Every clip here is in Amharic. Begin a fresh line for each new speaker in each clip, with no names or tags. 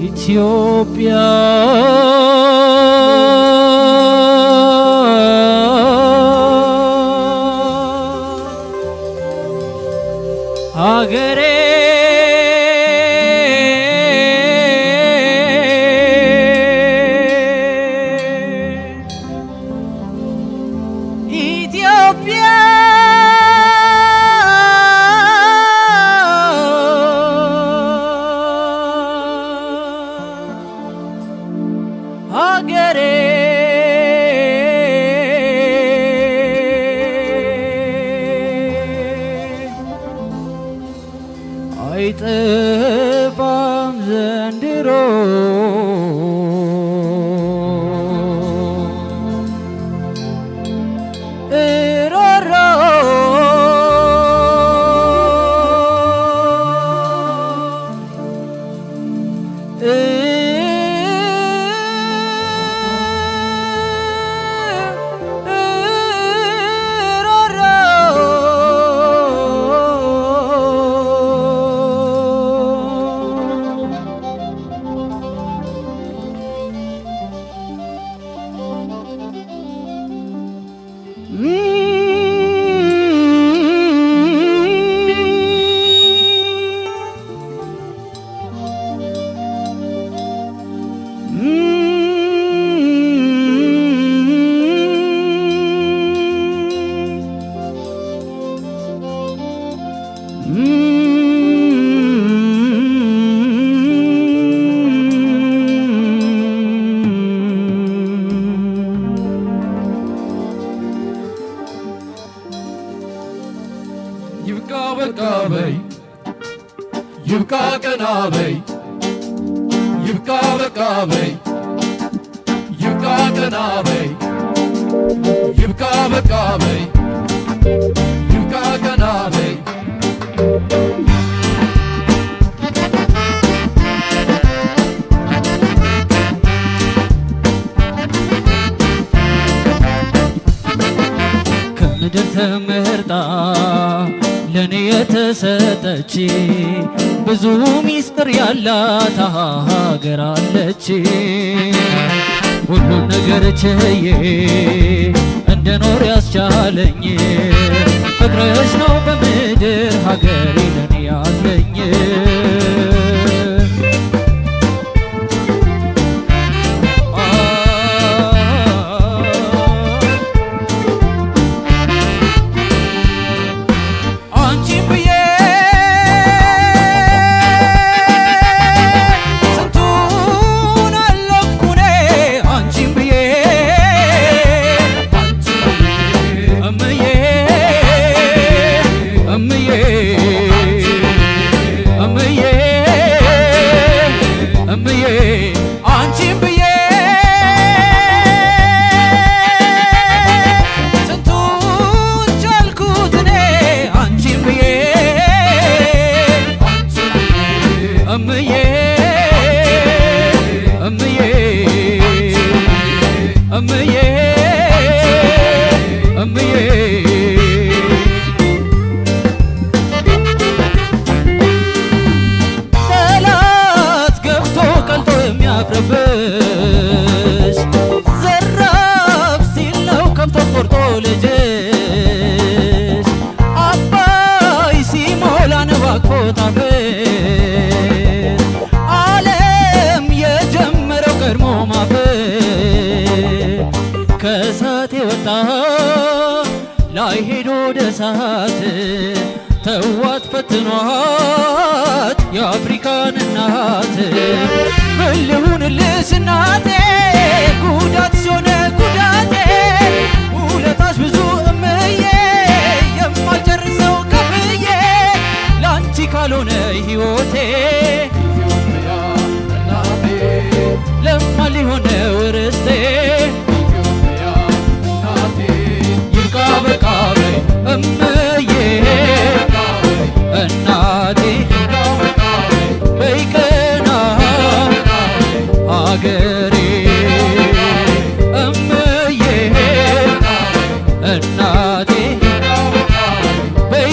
ኢትዮጵያ ሀገሬ ኢትዮጵያ ሀገሬ አይጠፋም ዘንድሮ እሮሮ
ይብቃ በቃ በይ ይብቃ ቀና በይ ይብቃ በቃ በይ ይብቃ ቀና በይ ይብቃ በቃ በይ ይብቃ ቀና በይ
ከምድር ተመርጣ ለኔ የተሰጠች ብዙ ሚስጥር ያላት ሀገር አለች። ሁሉን ነገር ችዬ እንድኖር ያስቻለኝ ፍቅርሽ ነው በምድር ሀገሬ ለኔ ያለኝ። ጠላት ገብቶ ቀልጦ የሚያፍርብሽ ዘራፍ ሲል ነው ከብቶ ቆርጦ ልጅሽ አባይ ሲሞላ ነባክፎ ታፍር ዓለም የጀመረው ቀድሞ ማፈር ከእሳት የወጣ ላይ ሄዶ ወደ እሳት ተዋት ፈትኗት የአፍሪካን እናት ምን ልሁንልሽ እናቴ ጉዳት ሲሆነ ጉዳቴ ውለታሽ ብዙ እምዬ የማልጨርሰው ከፍዬ ላንቺ ካልሆነ ሕይወቴ
ኢትዮጵያ እናቴ
ለማን ሊሆነው ርስቴ
ይብቃ በቃ በይ
እምዬ እናቴ በይ ቀና ሀገሬ እምዬ እናቴ በይ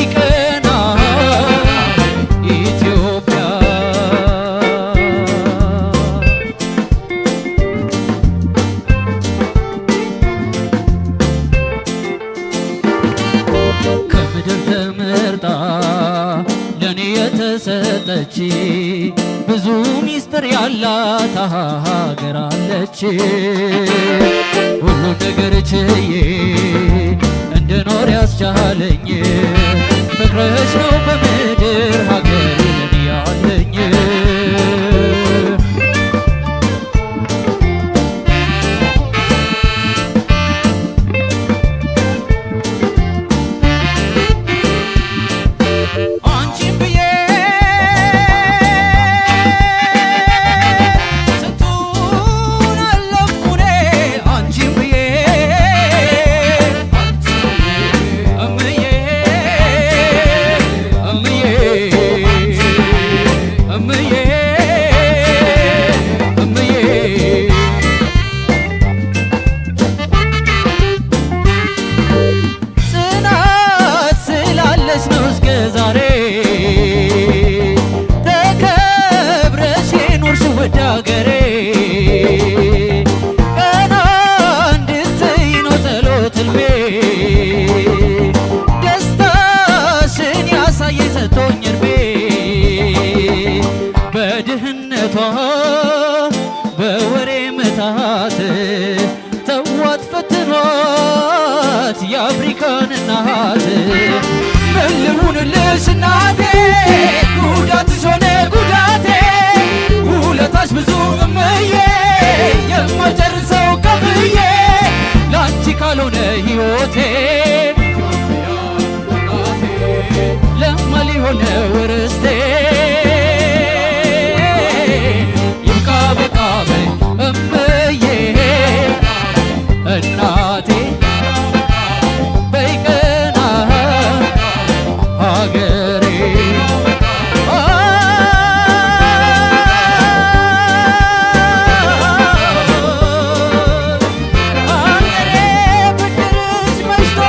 የተሰጠች ብዙ ሚስጥር ያላት ሀገር አለች። ሁሉም ነገር ችዬ እንድኖር ያስቻለኝ ፍቅርሽ ነው በምድር ሀገሬን ያለኝ። በድህነቷ በወሬ ምታት ተዋት ፈትኗት የአፍሪካን እናት። ምን ልሁንልሽ እናቴ ጉዳትሽ ሆነ ጉዳቴ ውለታሽ ብዙ እምዬ የማልጨርሰው ከፍዬ ላንቺ ካልሆነ ሕይወቴ ለማ ሊሆነ ርስቴ። እናቴ በይቀና ሀገሬ ሀገሬ ብድርሽ መሽቶ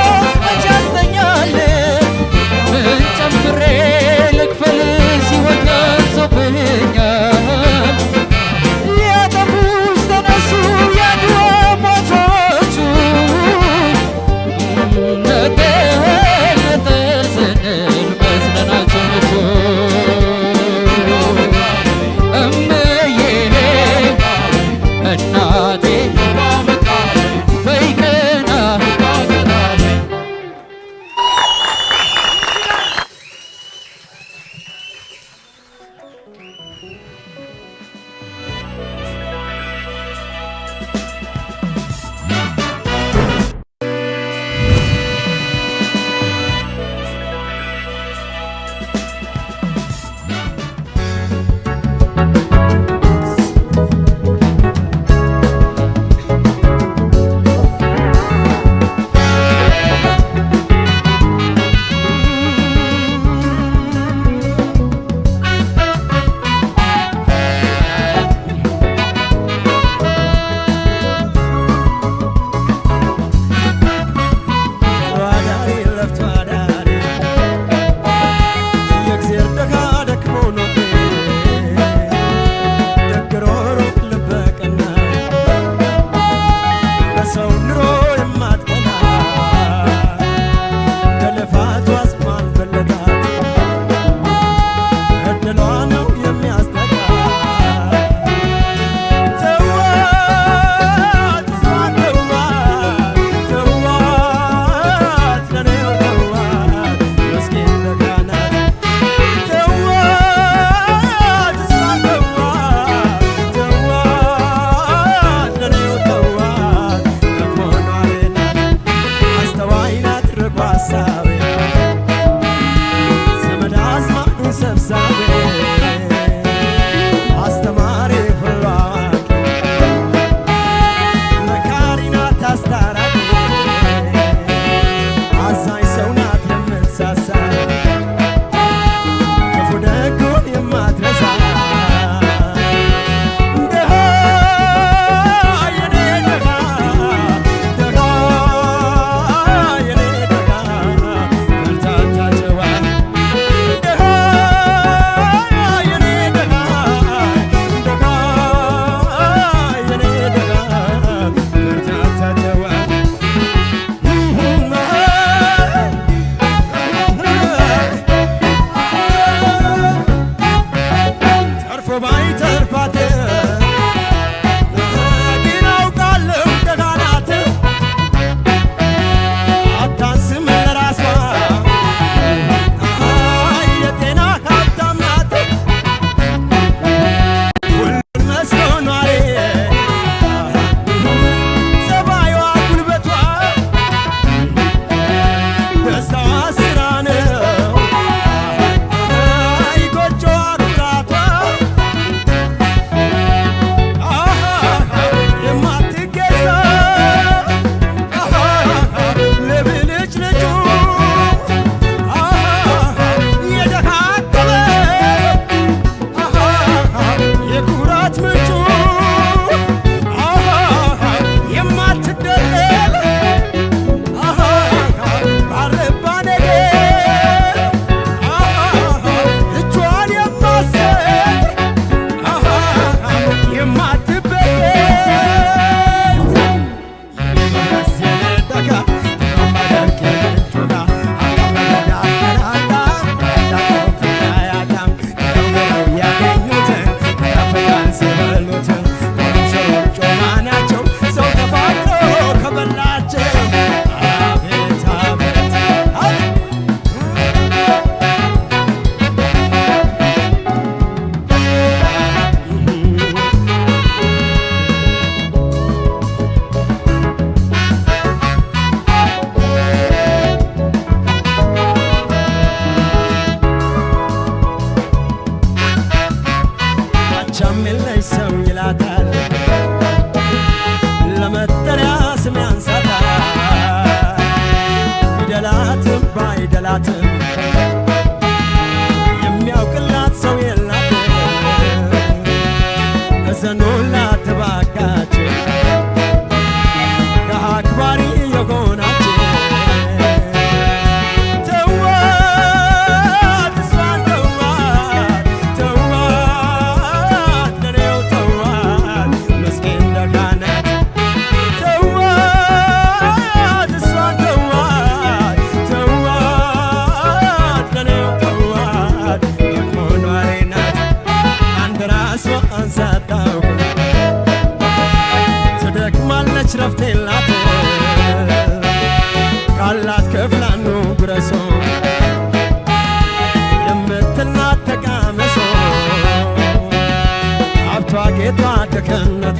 መከነቷ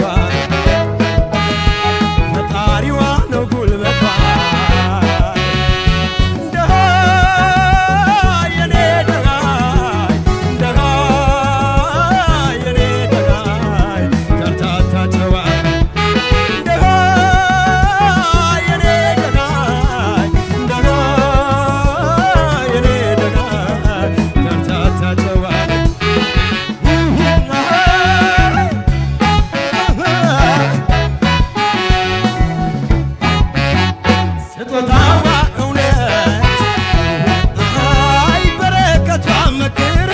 ፈጣሪዋ ነው ጉልበቷ ደሃ የኔ ደሃ ደሃ የኔ ደሃ ከርታታ ጨዋ ደሃ የኔ ደሃ ደሃ የኔ ደሃ ከርታታ ጨዋ ስጦታዋ እውነት አይ በረከቷ ምክር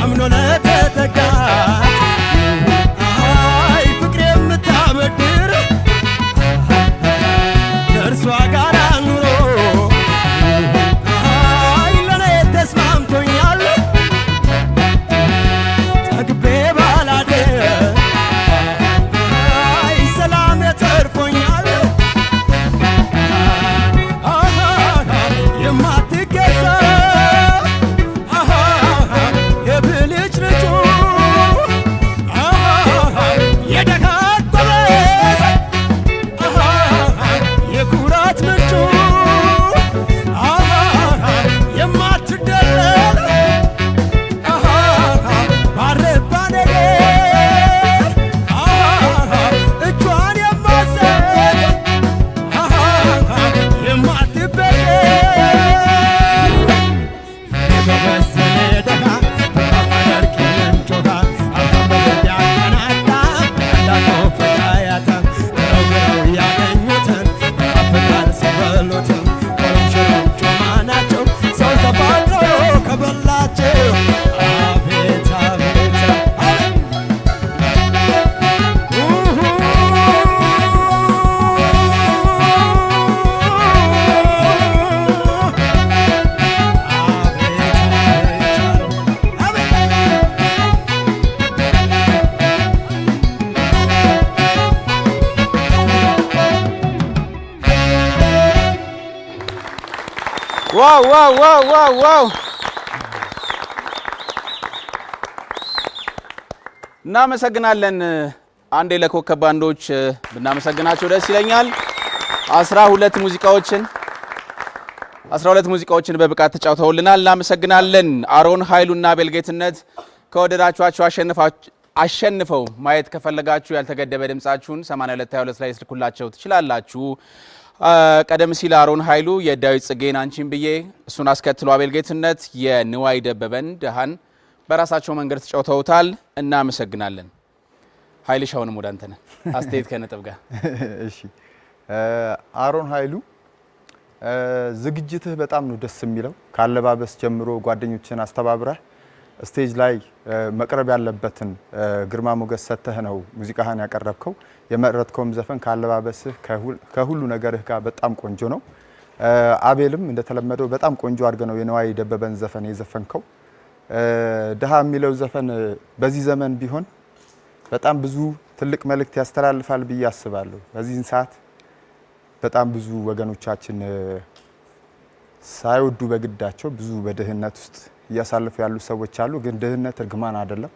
አምኖ ለተጠጋት አይ ፍቅር የምታበድር ከእርሷ ጋር ኑሮ አይ ለኔ ተስማምቶኛል ጠግቤ ባላደር አይ ሰላም ተርፎኛል የማትገዛ የብልጭ ልጩ የደሃ ጎበዝ የኩራት ምንጩ የማትደለል ባረባ ነገር እጇን የማትሰጥ የማትበገር የበሰለ ደሃ ተባባደርክ የምንጮኻ አልተበገድ ያቀናዳ እንዳለው ፈቃያታ ተረውረው ያገኙትን ያፍቃል ሲበሉትን ቆምሽሮቹ ማናቸው ሰው ተፋቅሮ ከበላቸው አቤት አቤት አቤት
ዋው ዋው ዋው ዋው ዋው! እናመሰግናለን። አንዴ ለኮከብ ባንዶች ብናመሰግናቸው ደስ ይለኛል። 12 ሙዚቃዎችን በብቃት ተጫውተውልናል። እናመሰግናለን። አሮን ኃይሉና አቤል ጌትነት ከወደዳችኋቸው አሸንፈው ማየት ከፈለጋችሁ ያልተገደበ ድምጻችሁን 8222 ላይ ስልኩላቸው ትችላላችሁ። ቀደም ሲል አሮን ኃይሉ የዳዊት ጽጌን አንቺን ብዬ፣ እሱን አስከትሎ አቤል ጌትነት የንዋይ ደበበን ደሃን በራሳቸው መንገድ ተጫውተውታል። እናመሰግናለን። ኃይልሻውንም ወደ አንተ ነህ አስተያየት ከነጥብ ጋር።
እሺ አሮን ኃይሉ ዝግጅትህ በጣም ነው ደስ የሚለው። ካለባበስ ጀምሮ ጓደኞችን አስተባብረህ ስቴጅ ላይ መቅረብ ያለበትን ግርማ ሞገስ ሰተህ ነው ሙዚቃህን ያቀረብከው። የመረጥከውም ዘፈን ካለባበስህ ከሁሉ ነገርህ ጋር በጣም ቆንጆ ነው። አቤልም እንደተለመደው በጣም ቆንጆ አድርገህ ነው የንዋይ ደበበን ዘፈን የዘፈንከው። ደሃ የሚለው ዘፈን በዚህ ዘመን ቢሆን በጣም ብዙ ትልቅ መልእክት ያስተላልፋል ብዬ አስባለሁ። በዚህን ሰዓት በጣም ብዙ ወገኖቻችን ሳይወዱ በግዳቸው ብዙ በድህነት ውስጥ እያሳለፉ ያሉ ሰዎች አሉ። ግን ድህነት እርግማን አይደለም።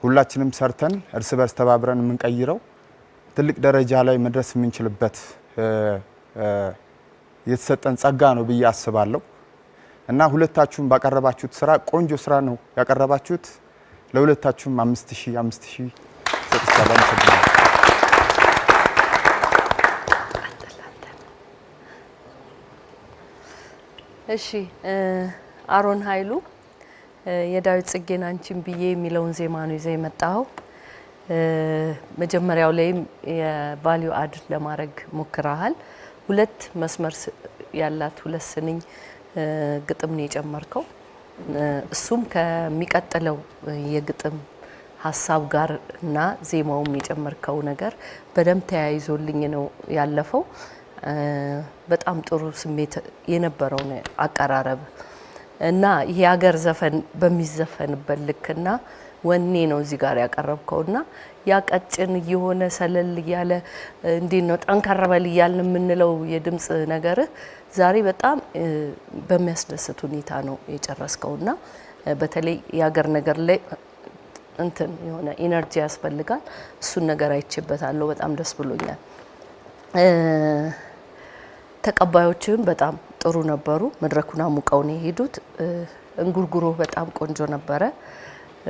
ሁላችንም ሰርተን እርስ በርስ ተባብረን የምንቀይረው ትልቅ ደረጃ ላይ መድረስ የምንችልበት የተሰጠን ጸጋ ነው ብዬ አስባለሁ። እና ሁለታችሁም ባቀረባችሁት ስራ ቆንጆ ስራ ነው ያቀረባችሁት። ለሁለታችሁም 5000 ሰጥቻለሁ።
እሺ አሮን ኃይሉ የዳዊት ጽጌን አንቺን ብዬ የሚለውን ዜማ ነው ይዘህ የመጣኸው። መጀመሪያው ላይም የቫልዩ አድ ለማድረግ ሞክረሃል። ሁለት መስመር ያላት ሁለት ስንኝ ግጥም ነው የጨመርከው። እሱም ከሚቀጥለው የግጥም ሀሳብ ጋር እና ዜማውም የጨመርከው ነገር በደንብ ተያይዞልኝ ነው ያለፈው። በጣም ጥሩ ስሜት የነበረው ነው አቀራረብ እና ይሄ ሀገር ዘፈን በሚዘፈንበት ልክና ወኔ ነው እዚህ ጋር ያቀረብከውና ያ ቀጭን የሆነ ሰለል ያለ እንዴት ነው ጠንከር በል እያልን የምንለው የድምጽ ነገር ዛሬ በጣም በሚያስደስት ሁኔታ ነው የጨረስከውና በተለይ የሀገር ነገር ላይ እንትን የሆነ ኢነርጂ ያስፈልጋል። እሱን ነገር አይቼበታለሁ። በጣም ደስ ብሎኛል። ተቀባዮችም በጣም ጥሩ ነበሩ። መድረኩን አሙቀው ነው የሄዱት። እንጉርጉሮ በጣም ቆንጆ ነበረ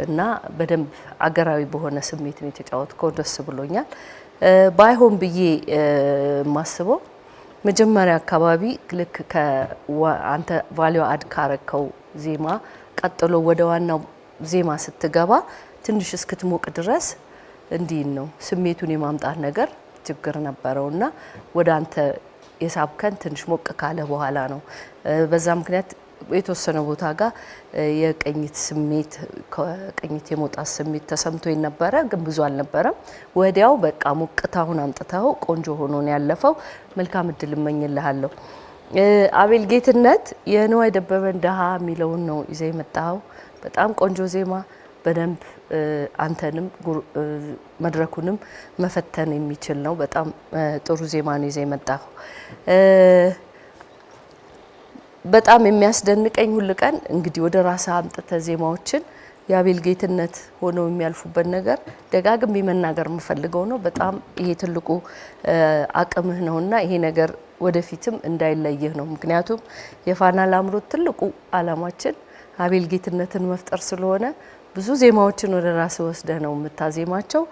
እና በደንብ አገራዊ በሆነ ስሜት ነው የተጫወትከው። ደስ ብሎኛል። ባይሆን ብዬ ማስበው መጀመሪያ አካባቢ ልክ ከአንተ ቫልዩ አድ ካረከው ዜማ ቀጥሎ ወደ ዋናው ዜማ ስትገባ ትንሽ እስክትሞቅ ድረስ እንዲህ ነው ስሜቱን የማምጣት ነገር ችግር ነበረውና ወደ አንተ የሳብከን ትንሽ ሞቅ ካለ በኋላ ነው። በዛ ምክንያት የተወሰነ ቦታ ጋር የቅኝት ስሜት ከቅኝት የመውጣት ስሜት ተሰምቶኝ ነበረ፣ ግን ብዙ አልነበረም። ወዲያው በቃ ሞቅታውን አምጥተው ቆንጆ ሆኖ ነው ያለፈው። መልካም እድል እመኝልሃለሁ። አቤል ጌትነት የንዋይ ደበበን ደሃ የሚለውን ነው ይዘህ የመጣኸው። በጣም ቆንጆ ዜማ፣ በደንብ አንተንም መድረኩንም መፈተን የሚችል ነው። በጣም ጥሩ ዜማ ነው ይዘህ የመጣኸው። በጣም የሚያስደንቀኝ ሁል ቀን እንግዲህ ወደ ራስህ አምጥተህ ዜማዎችን የአቤል ጌትነት ሆነው የሚያልፉበት ነገር ደጋግሜ መናገር የምፈልገው ነው። በጣም ይሄ ትልቁ አቅምህ ነውና ይሄ ነገር ወደፊትም እንዳይለይህ ነው። ምክንያቱም የፋና ላምሮት ትልቁ አላማችን አቤል ጌትነትን መፍጠር ስለሆነ ብዙ ዜማዎችን ወደ ራስህ ወስደህ ነው የምታዜማቸው።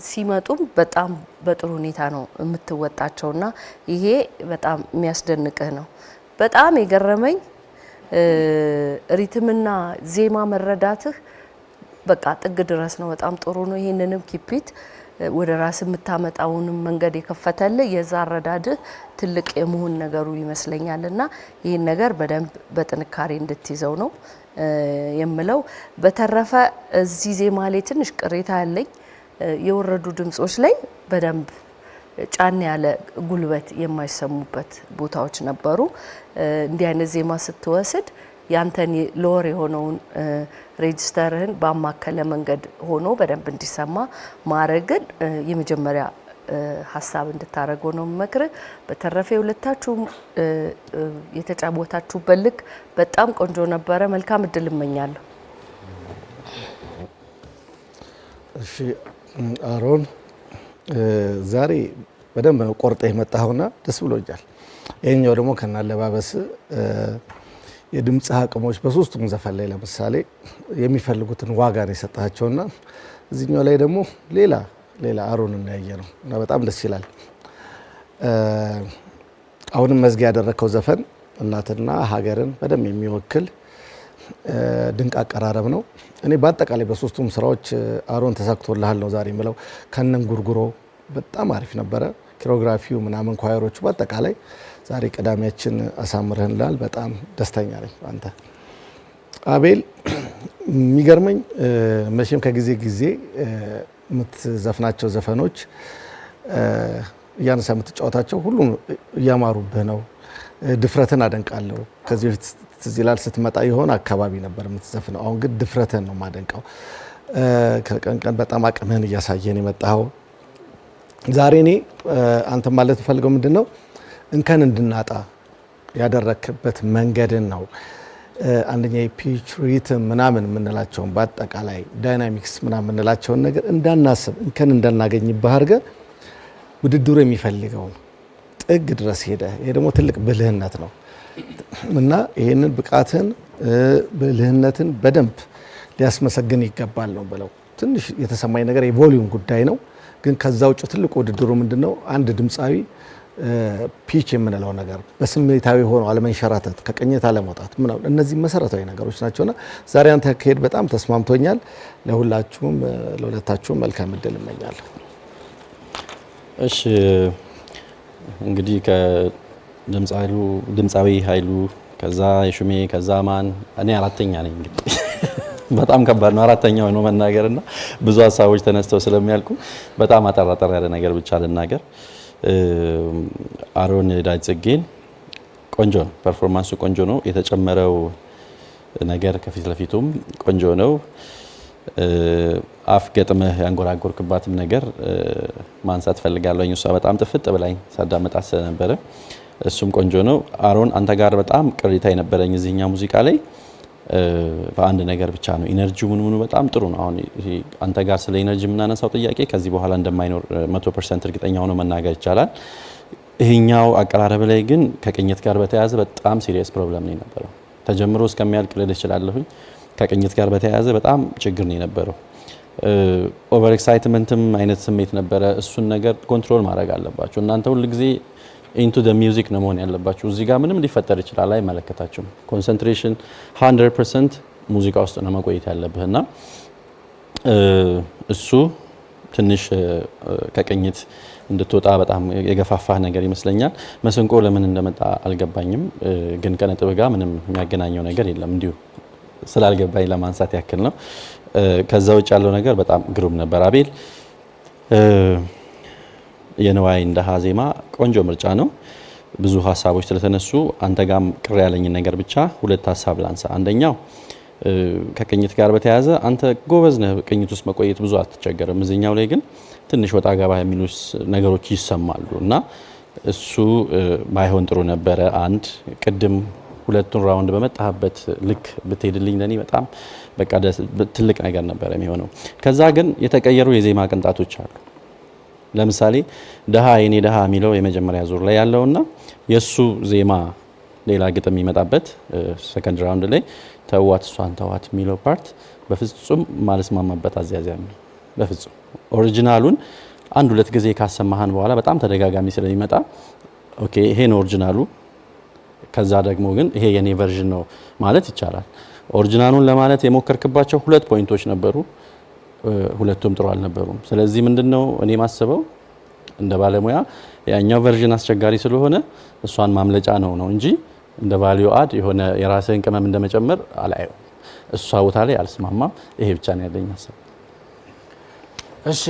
ሲመጡም በጣም በጥሩ ሁኔታ ነው የምትወጣቸውና ይሄ በጣም የሚያስደንቅህ ነው። በጣም የገረመኝ ሪትምና ዜማ መረዳትህ በቃ ጥግ ድረስ ነው። በጣም ጥሩ ነው። ይሄንንም ኪፒት ወደ ራስ የምታመጣውንም መንገድ የከፈተልህ የዛ አረዳድህ ትልቅ የመሆን ነገሩ ይመስለኛልና ይህን ነገር በደንብ በጥንካሬ እንድትይዘው ነው የምለው። በተረፈ እዚህ ዜማ ላይ ትንሽ ቅሬታ ያለኝ የወረዱ ድምጾች ላይ በደንብ ጫን ያለ ጉልበት የማይሰሙበት ቦታዎች ነበሩ። እንዲህ አይነት ዜማ ስትወስድ ያንተን ሎወር የሆነውን ሬጅስተርህን ባማከለ መንገድ ሆኖ በደንብ እንዲሰማ ማድረግን የመጀመሪያ ሀሳብ እንድታረገው ነው መክረህ። በተረፈ ሁለታችሁም የተጫወታችሁበት ልክ በጣም ቆንጆ ነበረ። መልካም እድል እመኛለሁ።
እሺ አሮን ዛሬ በደንብ ነው ቆርጠህ የመጣኸውና ደስ ብሎኛል። ይሄኛው ደግሞ ከናለባበስ የድምጽ አቅሞች በሶስቱም ዘፈን ላይ ለምሳሌ የሚፈልጉትን ዋጋ ነው የሰጣቸውና እዚህኛው ላይ ደግሞ ሌላ አሮን እናያየ ነው እና በጣም ደስ ይላል። አሁንም መዝጊያ ያደረከው ዘፈን እናትና ሀገርን በደንብ የሚወክል ድንቅ አቀራረብ ነው። እኔ በአጠቃላይ በሶስቱም ስራዎች አሮን ተሳክቶልሃል ነው ዛሬ የምለው። ከነን ጉርጉሮ በጣም አሪፍ ነበረ። ኮሪዮግራፊው ምናምን ኳየሮቹ በአጠቃላይ ዛሬ ቅዳሜያችን አሳምረህናል። በጣም ደስተኛ ነኝ አንተ። አቤል የሚገርመኝ መቼም ከጊዜ ጊዜ የምትዘፍናቸው ዘፈኖች እያነሳ የምትጫወታቸው ሁሉም እያማሩብህ ነው። ድፍረትን አደንቃለሁ። ከዚህ በፊት ትዝ ይላል ስትመጣ የሆነ አካባቢ ነበር የምትዘፍነው። አሁን ግን ድፍረትን ነው የማደንቀው። ከቀን ቀን በጣም አቅምህን እያሳየን የመጣኸው ዛሬ እኔ አንተ ማለት ፈልገው ምንድነው እንከን እንድናጣ ያደረክበት መንገድን ነው። አንደኛ የፒች ሪትም ምናምን የምንላቸውን በአጠቃላይ ዳይናሚክስ ምናምን የምንላቸውን ነገር እንዳናስብ እንከን እንዳናገኝብህ አድርገህ ውድድሩ የሚፈልገውን ጥግ ድረስ ሄደ። ይሄ ደግሞ ትልቅ ብልህነት ነው እና ይሄንን ብቃትን ብልህነትን በደንብ ሊያስመሰግን ይገባል ነው ብለው። ትንሽ የተሰማኝ ነገር የቮሊዩም ጉዳይ ነው። ግን ከዛ ውጭ ትልቁ ውድድሩ ምንድነው አንድ ድምፃዊ ፒች የምንለው ነገር በስሜታዊ ሆኖ አለመንሸራተት፣ ከቅኝት አለመውጣት ምናምን እነዚህ መሰረታዊ ነገሮች ናቸውና ዛሬ አንተ ከሄድ በጣም ተስማምቶኛል። ለሁላችሁም ለሁለታችሁም መልካም እድል እመኛለሁ።
እሺ እንግዲህ ከድምፃዊ ኃይሉ ከዛ የሹሜ ከዛ ማን እኔ አራተኛ ነኝ። እንግዲህ በጣም ከባድ ነው አራተኛው ነው መናገርና ብዙ ሀሳቦች ተነስተው ስለሚያልቁ በጣም አጠራጠር ያለ ነገር ብቻ ልናገር። አሮን ዳዊጽጌን ቆንጆ ነው፣ ፐርፎርማንሱ ቆንጆ ነው። የተጨመረው ነገር ከፊት ለፊቱም ቆንጆ ነው። አፍ ገጥመህ ያንጎራጎርክባትም ነገር ማንሳት ፈልጋለሁ። እሷ በጣም ጥፍጥ ብላኝ ሳዳመጣት ስለነበረ እሱም ቆንጆ ነው። አሮን አንተ ጋር በጣም ቅሬታ የነበረኝ እዚህኛ ሙዚቃ ላይ በአንድ ነገር ብቻ ነው ኢነርጂው ምኑ በጣም ጥሩ ነው አሁን አንተ ጋር ስለ ኢነርጂ ምናነሳው ጥያቄ ከዚህ በኋላ እንደማይኖር 100% እርግጠኛ ሆኖ መናገር ይቻላል ይሄኛው አቀራረብ ላይ ግን ከቅኝት ጋር በተያያዘ በጣም ሲሪየስ ፕሮብለም ነው የነበረው ተጀምሮ እስከሚያልቅ ልል ይችላልሁ ከቅኝት ጋር በተያያዘ በጣም ችግር ነው የነበረው ኦቨር ኤክሳይትመንትም አይነት ስሜት ነበረ እሱን ነገር ኮንትሮል ማድረግ አለባችሁ እናንተ ሁሉ ጊዜ into the music ነው መሆን ያለባችሁ እዚህ ጋር ምንም ሊፈጠር ይችላል አይመለከታችሁም ኮንሰንትሬሽን 100% ሙዚቃ ውስጥ ነው መቆየት ያለብህና እሱ ትንሽ ከቅኝት እንድትወጣ በጣም የገፋፋህ ነገር ይመስለኛል መስንቆ ለምን እንደመጣ አልገባኝም ግን ከነጥብ ጋር ምንም የሚያገናኘው ነገር የለም እንዲሁ ስላልገባኝ ለማንሳት ያክል ነው ከዛ ውጭ ያለው ነገር በጣም ግሩም ነበር አቤል የነዋይ እንደሃ ዜማ ቆንጆ ምርጫ ነው ብዙ ሐሳቦች ስለተነሱ አንተ ጋም ቅር ያለኝ ነገር ብቻ ሁለት ሐሳብ ላንሳ አንደኛው ከቅኝት ጋር በተያያዘ አንተ ጎበዝ ነህ ቅኝት ውስጥ መቆየት ብዙ አትቸገርም እዚህኛው ላይ ግን ትንሽ ወጣ ገባ የሚሉ ነገሮች ይሰማሉ እና እሱ ባይሆን ጥሩ ነበረ አንድ ቅድም ሁለቱን ራውንድ በመጣህበት ልክ ብትሄድልኝ ለኔ በጣም በቃ ትልቅ ነገር ነበር የሚሆነው ከዛ ግን የተቀየሩ የዜማ ቅንጣቶች አሉ ለምሳሌ ደሃ የኔ ደሃ የሚለው የመጀመሪያ ዙር ላይ ያለውና የሱ ዜማ ሌላ ግጥም ይመጣበት ሰከንድ ራውንድ ላይ ተዋት ሷን ተዋት የሚለው ፓርት በፍጹም ማለስማማበት አዚያዚያም ነው በፍጹም ኦሪጂናሉን አንድ ሁለት ጊዜ ካሰማሃን በኋላ በጣም ተደጋጋሚ ስለሚመጣ ኦኬ ይሄ ነው ኦሪጂናሉ ከዛ ደግሞ ግን ይሄ የኔ ቨርዥን ነው ማለት ይቻላል ኦሪጂናሉን ለማለት የሞከርክባቸው ሁለት ፖይንቶች ነበሩ ሁለቱም ጥሩ አልነበሩም ስለዚህ ምንድነው እኔ ማስበው እንደ ባለሙያ ያኛው ቨርዥን አስቸጋሪ ስለሆነ እሷን ማምለጫ ነው እንጂ እንደ ቫልዩ አድ የሆነ የራስህን ቅመም እንደመጨመር አላየው እሷ ቦታ ላይ አልስማማም ይሄ ብቻ ነው ያለኝ ሐሳብ
እሺ